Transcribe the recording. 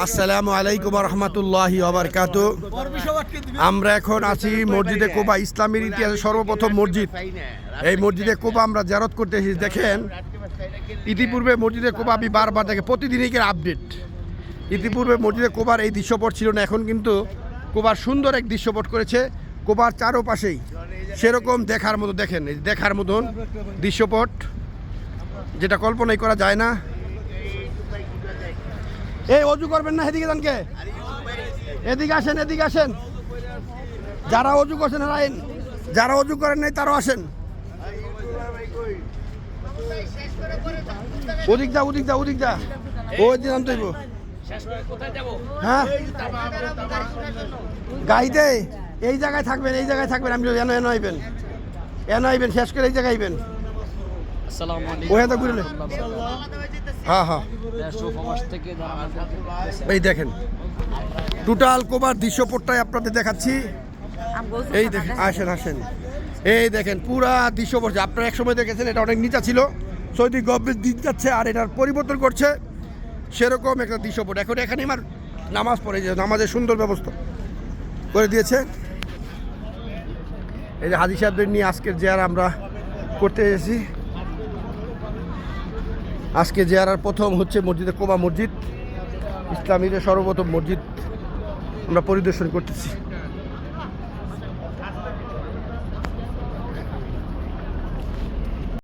আসসালামু আলাইকুম রহমতুল্লাহি ওয়াবারাকাতুহু। আমরা এখন আছি মসজিদে কুবা, ইসলামের ইতিহাসে সর্বপ্রথম মসজিদ। এই মসজিদে কুবা আমরা জিয়ারত করতে এসেছি। দেখেন, ইতিপূর্বে মসজিদে কুবা আমি বারবার দেখে প্রতিদিনই আপডেট। ইতিপূর্বে মসজিদে কুবার এই দৃশ্যপট ছিল না, এখন কিন্তু কুবার সুন্দর এক দৃশ্যপট করেছে। কুবার চারোপাশেই সেরকম দেখার মতো, দেখেন এই দেখার মতন দৃশ্যপট, যেটা কল্পনাই করা যায় না। এই অজু করবেন না, এদিকে যানকে, এদিকে আসেন, এদিকে আসেন। যারা অজু করছেন আইন, যারা অজু করেন নাই তারাও আসেন। ওদিক যা, ওদিক যা, ওদিক যা, ওই দিন আনতে হইব। হ্যাঁ, গাইতে এই জায়গায় থাকবেন, এই জায়গায় থাকবেন। আমি এনো এনো আইবেন, এনো আইবেন, শেষ করে এই জায়গায় আইবেন। ওহে তো ঘুরলে, হ্যাঁ হ্যাঁ। এই দেখেন টোটাল কোবার দৃশ্যপটটাই আপনাদের দেখাচ্ছি। এই দেখেন, আসেন আসেন, এই দেখেন পুরা দৃশ্যপট। আপনারা এক সময় দেখেছেন এটা অনেক নিচা ছিল, সৌদি গভর্নমেন্ট দিন যাচ্ছে আর এটার পরিবর্তন করছে, সেরকম একটা দৃশ্যপট। এখন এখানে আমার নামাজ পড়ে, যে নামাজের সুন্দর ব্যবস্থা করে দিয়েছে। এই যে হাজি সাহেবদের নিয়ে আজকের জিয়ারা আমরা করতে এসেছি। আজকে জিয়ারার প্রথম হচ্ছে মসজিদে কুবা মসজিদ, ইসলামীর সর্বপ্রথম মসজিদ আমরা পরিদর্শন করতেছি।